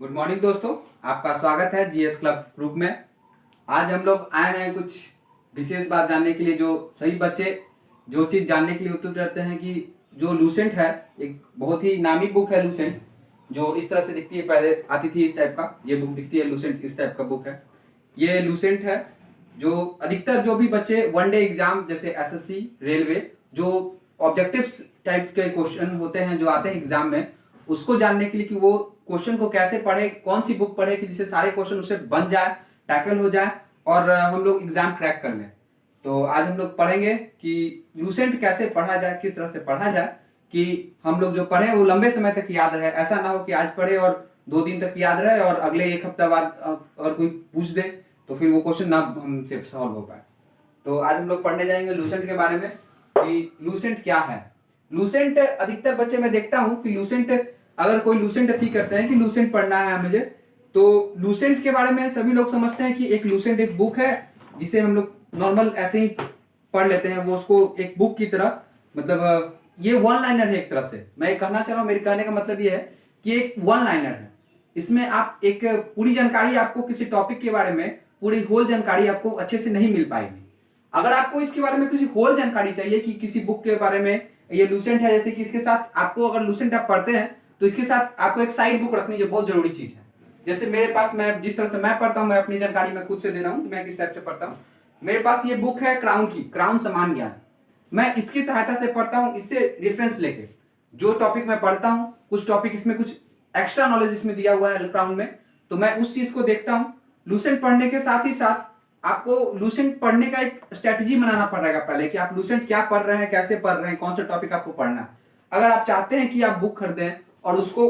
Good morning दोस्तों, आपका स्वागत है जीएस क्लब ग्रुप में। आज हम लोग आए हैं कुछ विशेष बात जानने के लिए। जो सभी बच्चे जो चीज़ जानने के लिए उत्सुक रहते हैं कि जो लूसेंट है, एक बहुत ही नामी बुक है लूसेंट, जो इस तरह से दिखती है। पहले आती थी इस टाइप का, ये बुक दिखती है लूसेंट, इस टाइप का बुक है। ये लूसेंट है जो अधिकतर जो भी बच्चे वनडे एग्जाम जैसे एसएससी, रेलवे, जो ऑब्जेक्टिव्स टाइप के क्वेश्चन होते हैं जो आते हैं एग्जाम में, उसको जानने के लिए कि वो क्वेश्चन को कैसे पढ़े, कौन सी बुक पढ़े कि जिससे सारे क्वेश्चन उससे बन जाए, टैकल हो जाए और हम लोग एग्जाम क्रैक कर लें। तो आज हम लोग पढ़ेंगे कि लूसेंट कैसे पढ़ा जाए, किस तरह से पढ़ा जाए कि हम लोग जो पढ़े वो लंबे समय तक याद रहे। ऐसा ना हो कि आज पढ़े और 2 दिन तक याद रहे और अगले एक हफ्ता बाद अगर कोई पूछ दे तो फिर वो क्वेश्चन ना हमसे सॉल्व हो पाए। तो आज हम लोग पढ़ने जाएंगे लूसेंट के बारे में कि लूसेंट क्या है। लूसेंट अधिकतर बच्चे मैं देखता हूँ कि लूसेंट, अगर कोई लूसेंट अथी करते हैं कि लूसेंट पढ़ना है मुझे, तो लूसेंट के बारे में सभी लोग समझते हैं कि एक लूसेंट एक बुक है जिसे हम लोग नॉर्मल ऐसे ही पढ़ लेते हैं। वो उसको एक बुक की तरह, मतलब ये वन लाइनर है एक तरह से। मैं कहना चाह रहा हूँ, मेरे कहने का मतलब ये है कि एक वन लाइनर है। इसमें आप एक पूरी जानकारी, आपको किसी टॉपिक के बारे में पूरी होल जानकारी आपको अच्छे से नहीं मिल पाएगी। अगर आपको इसके बारे में किसी होल जानकारी चाहिए कि किसी बुक के बारे में, ये लूसेंट है, जैसे कि इसके साथ आपको, अगर लूसेंट आप पढ़ते हैं तो इसके साथ आपको एक साइड बुक रखनी जो बहुत जरूरी चीज है। जैसे मेरे पास, मैं जिस तरह से मैं पढ़ता हूँ, मैं अपनी जानकारी मैं खुद से दे रहा हूँ, मैं किस टाइप से पढ़ता हूँ। मेरे पास ये बुक है क्राउन की, क्राउन समान ज्ञान। मैं इसकी सहायता से पढ़ता हूँ, इससे रेफरेंस लेके जो टॉपिक मैं पढ़ता हूँ, कुछ टॉपिक इसमें कुछ एक्स्ट्रा नॉलेज इसमें दिया हुआ है क्राउन में, तो मैं उस चीज को देखता हूँ। लूसेंट पढ़ने के साथ ही साथ आपको लूसेंट पढ़ने का एक स्ट्रेटजी बनाना पड़ेगा पहले, कि आप लूसेंट क्या पढ़ रहे हैं, कैसे पढ़ रहे हैं, कौन सा टॉपिक आपको पढ़ना है। अगर आप चाहते हैं कि आप बुक खरीदें और उसको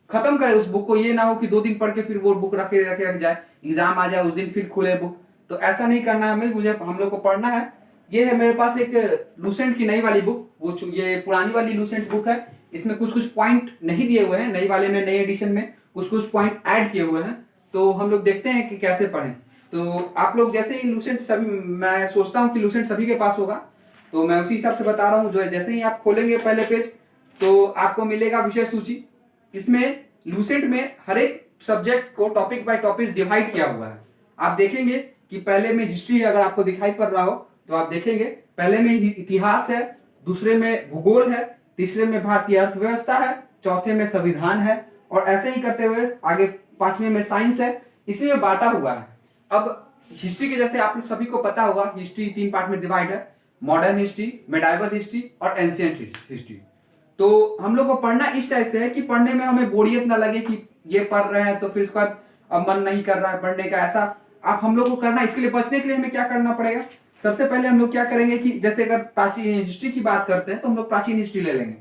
खत्म करें, उस बुक को, ये ना हो कि 2 दिन पढ़ के फिर वो बुक रख जाए, एग्जाम आ जाए उस दिन फिर खुले बुक, तो ऐसा नहीं करना है हमें। मुझे हम लोग को पढ़ना है। ये है मेरे पास एक लूसेंट की नई वाली बुक, वो ये पुरानी वाली लूसेंट बुक है। इसमें कुछ कुछ पॉइंट नहीं दिए हुए हैं, नई वाले में, नई एडिशन में कुछ कुछ पॉइंट ऐड किए हुए हैं। तो हम लोग देखते हैं कि कैसे पढ़ें। तो आप लोग जैसे ही लूसेंट, सभी, मैं सोचता हूँ कि लूसेंट सभी के पास होगा, तो मैं उसी हिसाब से बता रहा हूँ। जो है, जैसे ही आप खोलेंगे पहले पेज तो आपको मिलेगा विषय सूची। इसमें लूसेंट में हर एक सब्जेक्ट को टॉपिक बाय टॉपिक डिवाइड किया हुआ है। आप देखेंगे कि पहले में हिस्ट्री, अगर आपको दिखाई पड़ रहा हो तो आप देखेंगे पहले में इतिहास है, दूसरे में भूगोल है, तीसरे में भारतीय अर्थव्यवस्था है, चौथे में संविधान है, और ऐसे ही करते हुए आगे 5वें में साइंस है। इसी में बांटा हुआ है। अब हिस्ट्री के जैसे आप सभी को पता होगा, हिस्ट्री 3 पार्ट में डिवाइड है, मॉडर्न हिस्ट्री, मेडाइवल हिस्ट्री और एंशिएंट हिस्ट्री। तो हम लोग को पढ़ना इस टाइप से है कि पढ़ने में हमें बोरियत ना लगे कि ये पढ़ रहे हैं तो फिर इसके बाद अब मन नहीं कर रहा है पढ़ने का, ऐसा आप हम लोग को करना। इसके लिए, बचने के लिए हमें क्या करना पड़ेगा, सबसे पहले हम लोग क्या करेंगे कि जैसे अगर प्राचीन हिस्ट्री की बात करते हैं तो हम लोग प्राचीन हिस्ट्री ले लेंगे।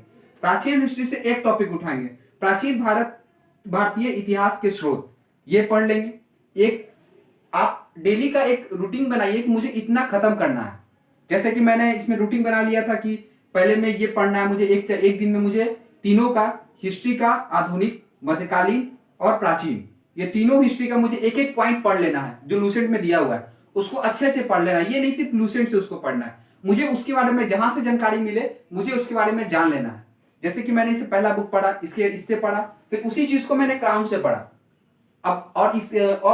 प्राचीन हिस्ट्री से एक टॉपिक उठाएंगे, प्राचीन भारतीय इतिहास के स्रोत, ये पढ़ लेंगे। एक आप डेली का एक रूटीन बनाइए कि मुझे इतना खत्म करना है। जैसे कि मैंने इसमें रूटीन बना लिया था कि पहले में ये पढ़ना है मुझे, एक दिन में मुझे तीनों का, हिस्ट्री का, आधुनिक, मध्यकालीन और प्राचीन, ये तीनों हिस्ट्री का मुझे एक एक पॉइंट पढ़ लेना है जो लूसेंट में दिया हुआ है, उसको अच्छे से पढ़ लेना है। ये नहीं सिर्फ लूसेंट से उसको पढ़ना है, मुझे उसके बारे में जहां से जानकारी मिले मुझे उसके बारे में जान लेना है। जैसे कि मैंने इससे पहला बुक पढ़ा, इससे पढ़ा, फिर उसी चीज को मैंने क्राउन से पढ़ा। अब और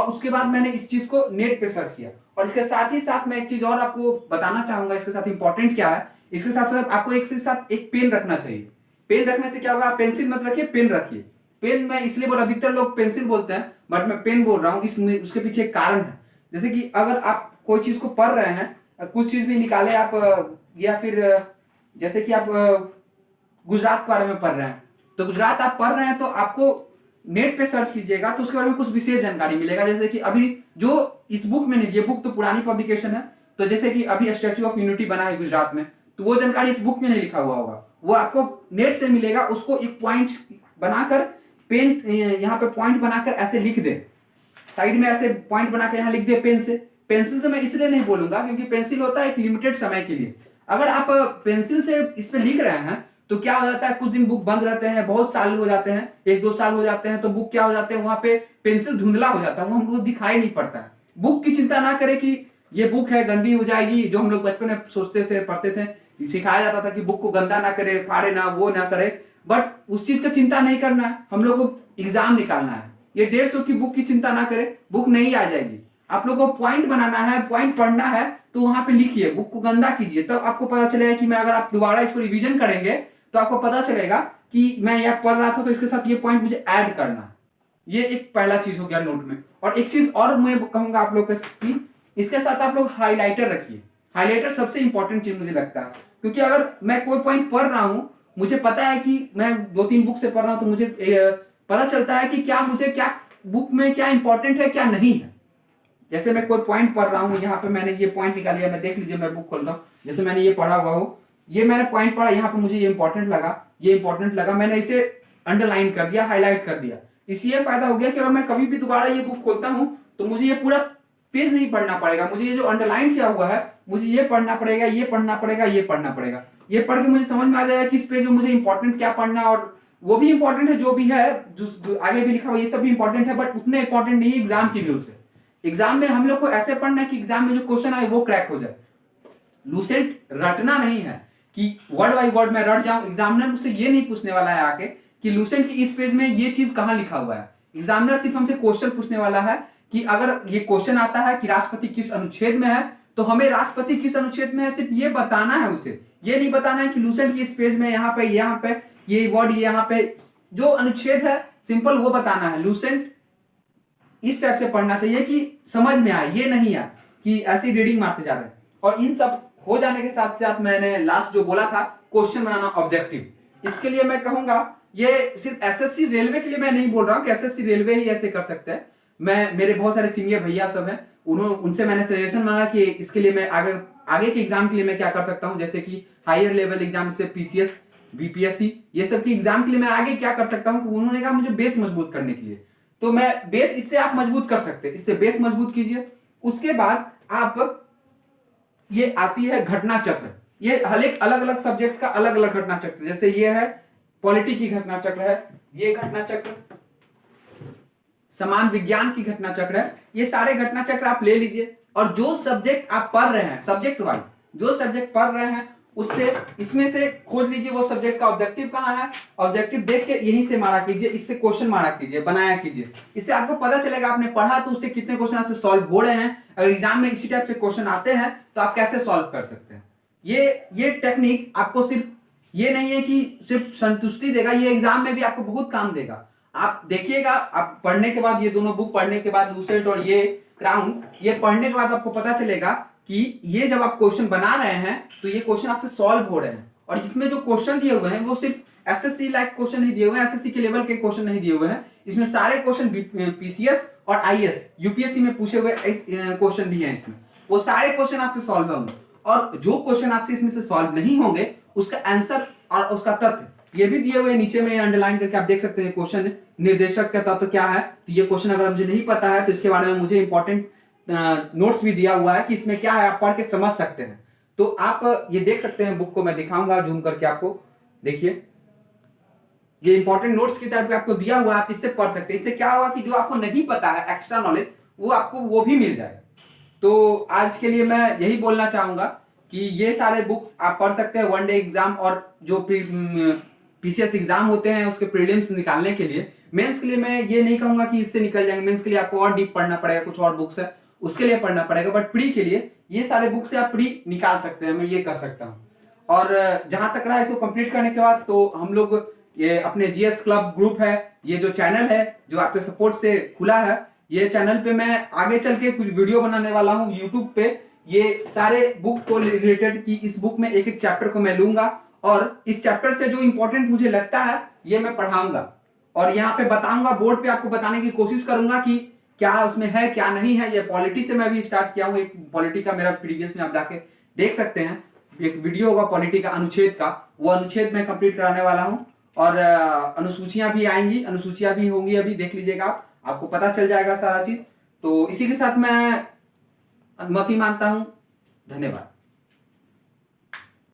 उसके बाद मैंने इस चीज को नेट पे सर्च किया। और इसके साथ ही साथ मैं एक चीज और आपको बताना चाहूंगा, इसके साथ इंपॉर्टेंट क्या है, इसके साथ साथ आपको एक से साथ एक पेन रखना चाहिए। पेन रखने से क्या होगा, आप पेंसिल मत रखिए, पेन रखिए। पेन मैं इसलिए बोल, अधिकतर लोग पेंसिल बोलते हैं बट मैं पेन बोल रहा हूँ, इसमें उसके पीछे एक कारण है। जैसे कि अगर आप कोई चीज को पढ़ रहे हैं, कुछ चीज भी निकाले आप, या फिर जैसे कि आप गुजरात के बारे में पढ़ रहे हैं, तो गुजरात आप पढ़ रहे हैं तो आपको नेट पे सर्च कीजिएगा तो उसके बारे में कुछ विशेष जानकारी मिलेगा। जैसे कि अभी जो इस बुक में नहीं, ये बुक तो पुरानी पब्लिकेशन है, तो जैसे कि अभी स्टैच्यू ऑफ यूनिटी बना है गुजरात में, तो वो जानकारी इस बुक में नहीं लिखा हुआ होगा, वो आपको नेट से मिलेगा। उसको एक पॉइंट बनाकर, पेन यहाँ पे पॉइंट बनाकर ऐसे लिख दे, साइड में ऐसे पॉइंट बनाकर यहाँ लिख दे पेन से। पेंसिल से मैं इसलिए नहीं बोलूंगा क्योंकि पेंसिल होता है एक लिमिटेड समय के लिए। अगर आप पेंसिल से इस पे लिख रहे हैं तो क्या हो जाता है, कुछ दिन बुक बंद रहते हैं, बहुत साल हो जाते हैं, 1-2 साल हो जाते हैं, तो बुक क्या हो जाते हैं, वहां पे पेंसिल धुंधला हो जाता है, वो हमको दिखाई नहीं पड़ता है। बुक की चिंता ना करें कि ये बुक है गंदी हो जाएगी, जो हम लोग बचपन में सोचते थे, पढ़ते थे, सिखाया जाता था कि बुक को गंदा ना करे, फाड़े ना, वो ना करे, बट उस चीज का चिंता नहीं करना है। हम लोग को एग्जाम निकालना है, ये 150 की बुक की चिंता ना करें, बुक नहीं आ जाएगी। आप लोगों को पॉइंट बनाना है, पॉइंट पढ़ना है, तो वहां पे लिखिए, बुक को गंदा कीजिए, तब आपको पता चलेगा कि मैं अगर आप दोबारा इसको रिवीजन करेंगे तो आपको पता चलेगा कि मैं यह पढ़ रहा था तो इसके साथ ये पॉइंट मुझे ऐड करना है। ये एक पहला चीज हो गया नोट में। और एक चीज और मैं कहूंगा आप लोग की, इसके साथ आप लोग हाईलाइटर रखिए। हाईलाइटर सबसे इंपॉर्टेंट चीज मुझे लगता है, क्योंकि अगर मैं कोई पॉइंट पढ़ रहा हूं, मुझे पता है कि मैं 2-3 बुक से पढ़ रहा हूं, तो मुझे पता चलता है कि क्या मुझे क्या बुक में क्या इंपॉर्टेंट है क्या नहीं है। जैसे मैं कोई पॉइंट पढ़ रहा हूं, यहाँ पे मैंने ये पॉइंट निकाल लिया, मैं देख लीजिए, मैं बुक खोलता हूँ, जैसे मैंने ये पढ़ा हुआ हो, ये मैंने पॉइंट पढ़ा, यहाँ पे मुझे ये इंपॉर्टेंट लगा, ये इंपॉर्टेंट लगा, मैंने इसे अंडरलाइन कर दिया, हाईलाइट कर दिया। इससे ये फायदा हो गया कि अगर मैं कभी भी दोबारा ये बुक खोलता हूं तो मुझे ये पूरा पेज नहीं पढ़ना पड़ेगा, मुझे ये जो अंडरलाइन किया हुआ है मुझे ये पढ़ना पड़ेगा, ये पढ़ना पड़ेगा, ये पढ़ना पड़ेगा। ये पढ़ के मुझे समझ में आ जाएगा कि इस पेज में मुझे इंपॉर्टेंट क्या पढ़ना, और वो भी इंपॉर्टेंट है जो भी है, जो आगे भी लिखा हुआ ये सब भी इंपॉर्टेंट है, बट उतने इंपॉर्टेंट नहीं है एग्जाम की व्यू से। एग्जाम में हम लोग को ऐसे पढ़ना है कि एग्जाम में जो क्वेश्चन आए वो क्रैक हो जाए। लूसेंट रटना नहीं है कि वर्ड बाय वर्ड में रट जाऊं। एग्जामिनर मुझसे ये नहीं पूछने वाला है आके कि लूसेंट की इस पेज में ये चीज कहां लिखा हुआ है। एग्जामिनर सिर्फ हमसे क्वेश्चन पूछने वाला है कि अगर ये क्वेश्चन आता है कि राष्ट्रपति किस अनुच्छेद में है, तो हमें राष्ट्रपति किस अनुच्छेद में है सिर्फ ये बताना है उसे। ये नहीं बताना है कि लूसेंट की इस पेज में यहाँ पे ये वर्ड, यहाँ पे जो अनुच्छेद है सिंपल वो बताना है। लूसेंट इस टाइप से पढ़ना चाहिए कि समझ में आए, ये नहीं है कि ऐसी रीडिंग मारते जा रहे हैं। और इन सब हो जाने के साथ साथ मैंने लास्ट जो बोला था, क्वेश्चन बनाना ऑब्जेक्टिव, इसके लिए मैं कहूंगा ये सिर्फ एसएससी रेलवे के लिए मैं नहीं बोल रहा हूं कि एसएससी रेलवे ही ऐसे कर सकते हैं। मेरे बहुत सारे सीनियर भैया सब हैं, उनसे मैंने सजेशन मांगा कि इसके लिए मैं आगे के एग्जाम के लिए मैं क्या कर सकता हूं, जैसे कि हायर लेवल एग्जाम से पीसीएस, बीपीएससी, ये सब की एग्जाम के लिए मैं आगे क्या कर सकता हूं। उन्होंने कहा मुझे बेस मजबूत करने के लिए, तो मैं बेस इससे आप मजबूत कर सकते हैं, इससे बेस मजबूत कीजिए। उसके बाद आप, ये आती है घटना चक्र, ये हर एक अलग अलग सब्जेक्ट का अलग अलग घटना चक्र, जैसे ये है पॉलिटी की घटना चक्र है, ये घटना चक्र समान विज्ञान की घटना चक्र है। ये सारे घटना चक्र आप ले लीजिए, और जो सब्जेक्ट आप पढ़ रहे हैं, सब्जेक्ट वाइज जो सब्जेक्ट पढ़ रहे हैं उससे इसमें से खोज लीजिए वो सब्जेक्ट का ऑब्जेक्टिव कहां है। ऑब्जेक्टिव देख के यहीं से मारा कीजिए, इससे क्वेश्चन मारा कीजिए, बनाया कीजिए। इससे आपको पता चलेगा आपने पढ़ा तो उससे कितने क्वेश्चन आपसे सॉल्व हो रहे हैं। अगर एग्जाम में इसी टाइप से क्वेश्चन आते हैं तो आप कैसे सॉल्व कर सकते हैं। ये टेक्निक आपको सिर्फ ये नहीं है कि सिर्फ संतुष्टि देगा, ये एग्जाम में भी आपको बहुत काम देगा। आप देखिएगा, आप पढ़ने के बाद, ये दोनों बुक पढ़ने के बाद, लूसेंट और ये क्राउन, ये पढ़ने के बाद आपको पता चलेगा कि ये जब आप क्वेश्चन बना रहे हैं तो ये क्वेश्चन आपसे सॉल्व हो रहे हैं। और इसमें जो क्वेश्चन दिए हुए हैं वो सिर्फ एसएससी लाइक क्वेश्चन नहीं दिए हुए हैं, एसएससी के लेवल के क्वेश्चन नहीं दिए हुए हैं, इसमें सारे क्वेश्चन पीसीएस और आईएएस यूपीएससी में पूछे हुए क्वेश्चन भी हैं इसमें, वो सारे क्वेश्चन आपसे सॉल्व होंगे। और जो क्वेश्चन आपसे इसमें से सॉल्व नहीं होंगे उसका आंसर और उसका तथ्य ये भी दिए हुए नीचे में अंडरलाइन करके आप देख सकते हैं। क्वेश्चन निर्देशक का तत्व क्या है, तो ये क्वेश्चन अगर मुझे नहीं पता है तो इसके बारे में मुझे इंपॉर्टेंट नोट्स भी दिया हुआ है कि इसमें क्या है, आप पढ़ के समझ सकते हैं। तो आप ये देख सकते हैं, बुक को मैं दिखाऊंगा जूम करके आपको, देखिए ये इंपॉर्टेंट नोट्स की टाइप आपको दिया हुआ है, आप इससे पढ़ सकते हैं। इससे क्या होगा कि जो आपको नहीं पता है एक्स्ट्रा नॉलेज वो आपको वो भी मिल जाएगा। तो आज के लिए मैं यही बोलना चाहूंगा कि ये सारे बुक्स आप पढ़ सकते हैं वन डे एग्जाम और जो पीसीएस एग्जाम होते हैं उसके प्रीलिम्स निकालने के लिए। मेंस के लिए मैं ये नहीं कहूंगा कि इससे निकल जाएंगे, मेंस के लिए आपको और डीप पढ़ना पड़ेगा, कुछ और बुक्स है उसके लिए पढ़ना पड़ेगा, बट प्री के लिए ये सारे बुक से आप प्री निकाल सकते हैं, मैं ये कर सकता हूँ। और जहां तक रहा इसको कंप्लीट करने के बाद, तो हम लोग ये अपने जीएस क्लब ग्रुप है, ये जो चैनल है जो आपके सपोर्ट से खुला है, ये चैनल पे मैं आगे चल के कुछ वीडियो बनाने वाला हूँ यूट्यूब पे। ये सारे बुक को रिलेटेड की इस बुक में एक एक चैप्टर को मैं लूंगा और इस चैप्टर से जो इंपॉर्टेंट मुझे लगता है ये मैं पढ़ाऊंगा और यहाँ पे बताऊंगा, बोर्ड पे आपको बताने की कोशिश करूंगा कि क्या उसमें है क्या नहीं है। ये पॉलिटी से मैं भी स्टार्ट किया हूँ, एक पॉलिटी का मेरा प्रीवियस में आप जाके देख सकते हैं, एक वीडियो होगा पॉलिटी का अनुच्छेद का, वो अनुच्छेद मैं कंप्लीट कराने वाला हूँ। और अनुसूचियां भी आएंगी, अनुसूचियां भी होंगी, अभी देख लीजिएगा, आपको पता चल जाएगा सारा चीज। तो इसी के साथ मैं अनुमति मांगता हूं, धन्यवाद।